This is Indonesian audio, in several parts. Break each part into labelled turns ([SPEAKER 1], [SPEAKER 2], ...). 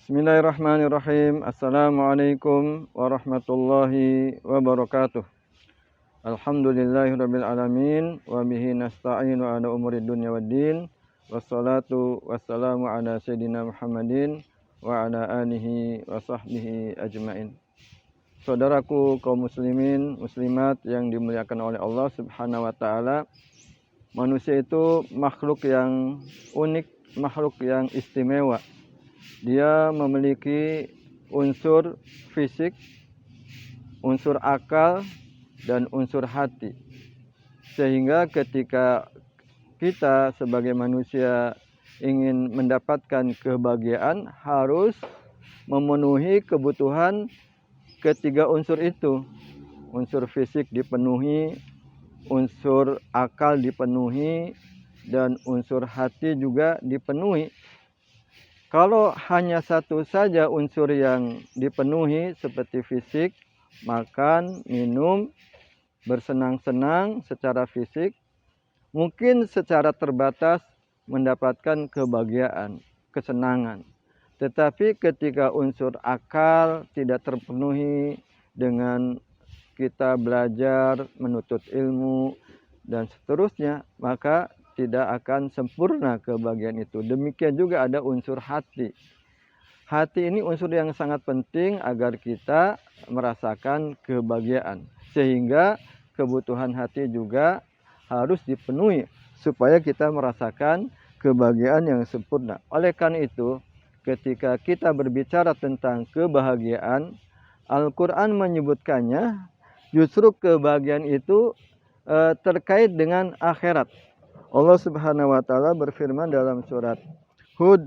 [SPEAKER 1] Bismillahirrahmanirrahim. Assalamualaikum warahmatullahi wabarakatuh. Alhamdulillahirabbil alamin wa bihi nasta'inu ala umuri dunya waddin. Wassalatu wassalamu ala sayidina Muhammadin wa ala alihi wa sahbihi ajmain. Saudaraku kaum muslimin, muslimat yang dimuliakan oleh Allah Subhanahu wa taala. Manusia itu makhluk yang unik, makhluk yang istimewa. Dia memiliki unsur fisik, unsur akal, dan unsur hati. Sehingga ketika kita sebagai manusia ingin mendapatkan kebahagiaan, harus memenuhi kebutuhan ketiga unsur itu. Unsur fisik dipenuhi, unsur akal dipenuhi, dan unsur hati juga dipenuhi. Kalau hanya satu saja unsur yang dipenuhi seperti fisik, makan, minum, bersenang-senang secara fisik, mungkin secara terbatas mendapatkan kebahagiaan, kesenangan. Tetapi ketika unsur akal tidak terpenuhi dengan kita belajar, menuntut ilmu, dan seterusnya, maka tidak akan sempurna kebahagiaan itu. Demikian juga ada unsur hati. Hati ini unsur yang sangat penting agar kita merasakan kebahagiaan. Sehingga kebutuhan hati juga harus dipenuhi supaya kita merasakan kebahagiaan yang sempurna. Oleh karena itu, ketika kita berbicara tentang kebahagiaan, Al-Quran menyebutkannya justru kebahagiaan itu terkait dengan akhirat. Allah Subhanahu wa taala berfirman dalam surat Hud,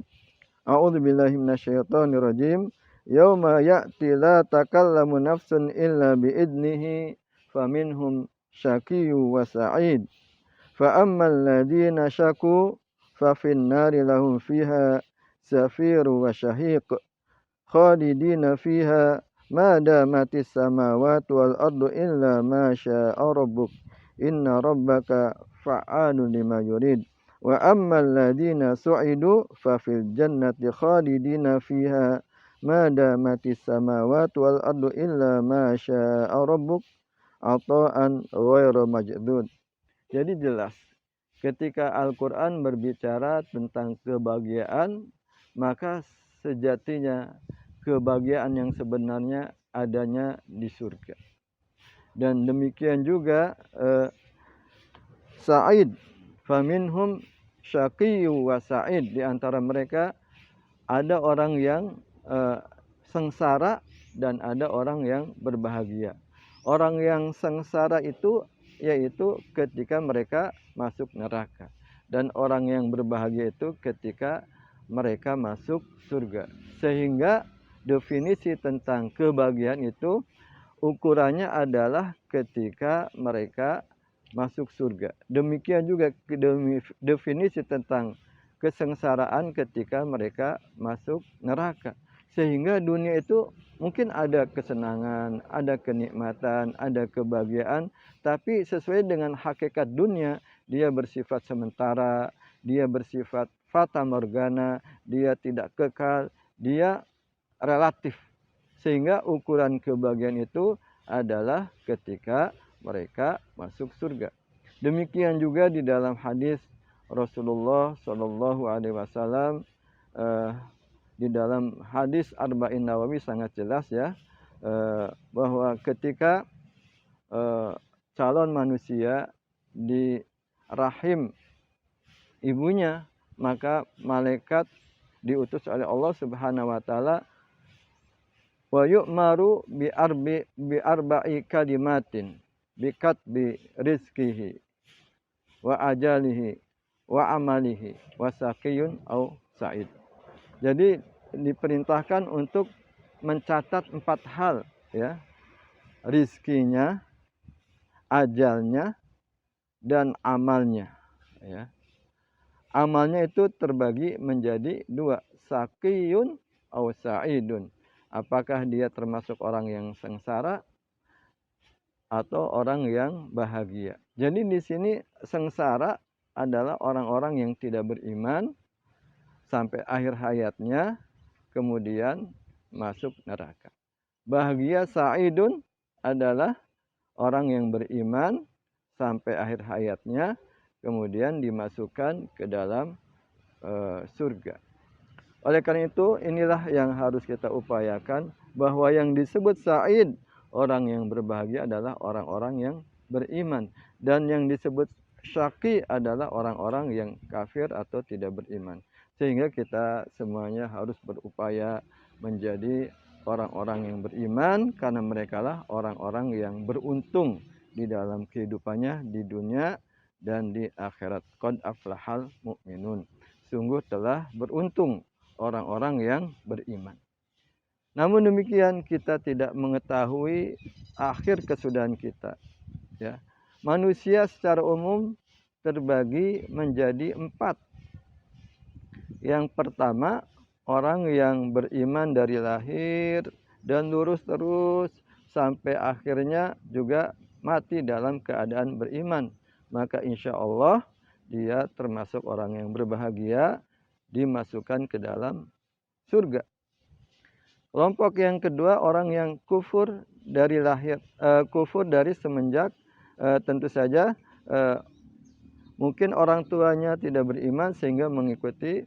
[SPEAKER 1] A'udzubillahi minasyaitonirrajim, yauma ya'ti la takallamu nafsun illa biidnihi faminhum syaqiyyu wa sa'id. Fa ammal ladzina syaqu fa fin nari lahum fiha safiru wa syahiq khalidina fiha ma damatis samawati wal ardu illa ma syaa rabbuk inna rabbaka fa'alun lima yurid. Wa ammal ladzina su'idu fa fil jannati khalidina fiha ma damatis samawati wal ardu illa ma syaa rabbuk ata'an ghairu majdud. Jadi jelas ketika Al-Qur'an berbicara tentang kebahagiaan, maka sejatinya kebahagiaan yang sebenarnya adanya di surga. Dan demikian juga Sa'id, faminhum syaqiyyu wa sa'id, di antara mereka ada orang yang sengsara dan ada orang yang berbahagia. Orang yang sengsara itu yaitu ketika mereka masuk neraka, dan orang yang berbahagia itu ketika mereka masuk surga. Sehingga definisi tentang kebahagiaan itu ukurannya adalah ketika mereka masuk surga. Demikian juga definisi tentang kesengsaraan ketika mereka masuk neraka. Sehingga dunia itu mungkin ada kesenangan, ada kenikmatan, ada kebahagiaan, tapi sesuai dengan hakikat dunia, dia bersifat sementara, dia bersifat fata morgana, dia tidak kekal, dia relatif. Sehingga ukuran kebahagiaan itu adalah ketika mereka masuk surga. Demikian juga di dalam hadis Rasulullah Shallallahu Alaihi Wasallam, di dalam hadis Arba'in Nawawi sangat jelas ya, bahwa ketika calon manusia di rahim ibunya, maka malaikat diutus oleh Allah Subhanahu Wa Taala, wa yu'maru bi arba'i kalimatin bikatbi rizkihi wa ajalihi wa amalihi wa saqiyun au sa'id. Jadi diperintahkan untuk mencatat 4 hal ya, rizkinya, ajalnya, dan amalnya ya. Amalnya itu terbagi menjadi 2, saqiyun au sa'idun. Apakah dia termasuk orang yang sengsara atau orang yang bahagia. Jadi di sini sengsara adalah orang-orang yang tidak beriman sampai akhir hayatnya, kemudian masuk neraka. Bahagia sa'idun adalah orang yang beriman sampai akhir hayatnya, kemudian dimasukkan ke dalam surga. Oleh karena itu, inilah yang harus kita upayakan, bahwa yang disebut sa'id, orang yang berbahagia, adalah orang-orang yang beriman. Dan yang disebut syaqi adalah orang-orang yang kafir atau tidak beriman. Sehingga kita semuanya harus berupaya menjadi orang-orang yang beriman, karena mereka lah orang-orang yang beruntung di dalam kehidupannya di dunia dan di akhirat. Qad aflahal mu'minun. Sungguh telah beruntung orang-orang yang beriman. Namun demikian, kita tidak mengetahui akhir kesudahan kita. Ya. Manusia secara umum terbagi menjadi 4. Yang pertama, orang yang beriman dari lahir dan lurus terus sampai akhirnya juga mati dalam keadaan beriman. Maka insya Allah dia termasuk orang yang berbahagia, dimasukkan ke dalam surga. Kelompok yang kedua, orang yang kufur dari lahir, kufur dari semenjak tentu saja mungkin orang tuanya tidak beriman sehingga mengikuti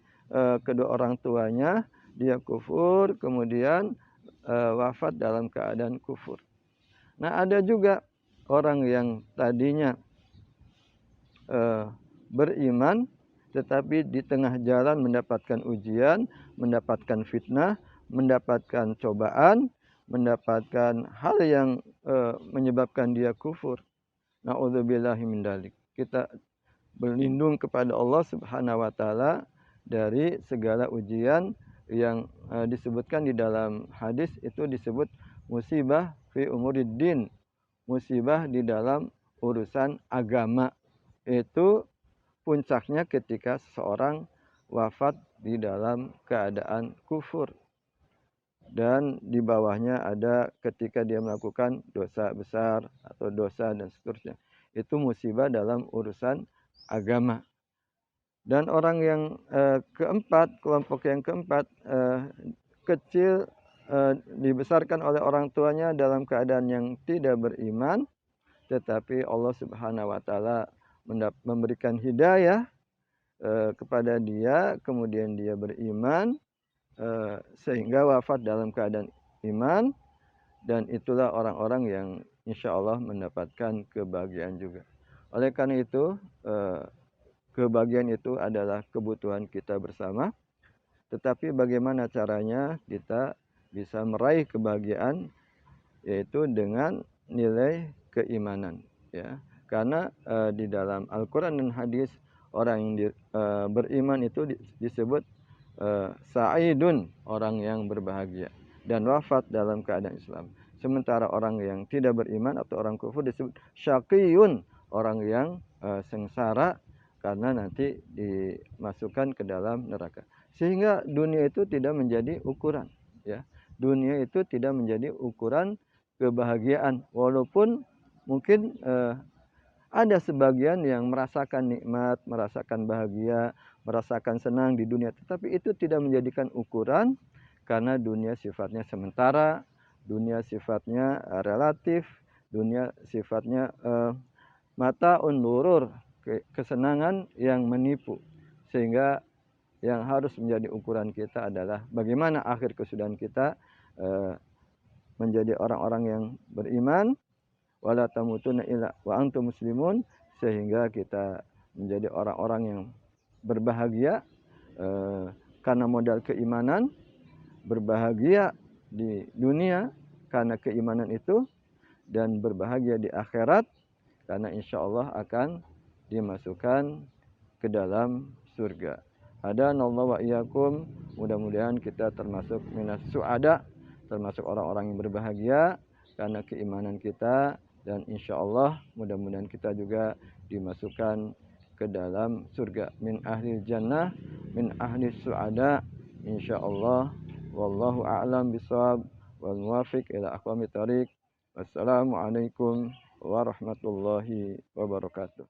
[SPEAKER 1] kedua orang tuanya, dia kufur, kemudian wafat dalam keadaan kufur. Nah, ada juga orang yang tadinya beriman, tetapi di tengah jalan mendapatkan ujian, mendapatkan fitnah, mendapatkan cobaan, mendapatkan hal yang menyebabkan dia kufur. Na'udzubillahi min dzalik. Kita berlindung kepada Allah Subhanahu wa taala dari segala ujian yang disebutkan di dalam hadis, itu disebut musibah fi umuriddin, musibah di dalam urusan agama. Itu puncaknya ketika seseorang wafat di dalam keadaan kufur. Dan di bawahnya ada ketika dia melakukan dosa besar atau dosa dan seterusnya. Itu musibah dalam urusan agama. Dan orang yang keempat, kelompok yang keempat, kecil, dibesarkan oleh orang tuanya dalam keadaan yang tidak beriman, tetapi Allah Subhanahu wa taala memberikan hidayah kepada dia, kemudian dia beriman sehingga wafat dalam keadaan iman, dan itulah orang-orang yang insya Allah mendapatkan kebahagiaan juga. Oleh karena itu, kebahagiaan itu adalah kebutuhan kita bersama, tetapi bagaimana caranya kita bisa meraih kebahagiaan, yaitu dengan nilai keimanan, ya. Karena di dalam Al-Quran dan hadis, orang yang beriman itu disebut sa'idun, orang yang berbahagia, dan wafat dalam keadaan Islam. Sementara orang yang tidak beriman atau orang kufur disebut syaqiyun, orang yang sengsara, karena nanti dimasukkan ke dalam neraka. Sehingga dunia itu tidak menjadi ukuran, ya. Dunia itu tidak menjadi ukuran kebahagiaan, walaupun mungkin ada sebagian yang merasakan nikmat, merasakan bahagia, merasakan senang di dunia, tetapi itu tidak menjadikan ukuran, karena dunia sifatnya sementara, dunia sifatnya relatif, dunia sifatnya mata'un nurur, kesenangan yang menipu. Sehingga yang harus menjadi ukuran kita adalah bagaimana akhir kesudahan kita, menjadi orang-orang yang beriman, wala tamutunna illa wa antum muslimun, sehingga kita menjadi orang-orang yang berbahagia karena modal keimanan, berbahagia di dunia karena keimanan itu, dan berbahagia di akhirat karena insya Allah akan dimasukkan ke dalam surga. Hadanallahu wa iyyakum, mudah-mudahan kita termasuk minas su'ada, termasuk orang-orang yang berbahagia karena keimanan kita, dan insya Allah mudah-mudahan kita juga dimasukkan ke dalam surga, min ahli jannah, min ahli su'ada, insya Allah. Wallahu a'lam bishawab, wal muwafiq ila aqwamit thariq. Wassalamualaikum warahmatullahi wabarakatuh.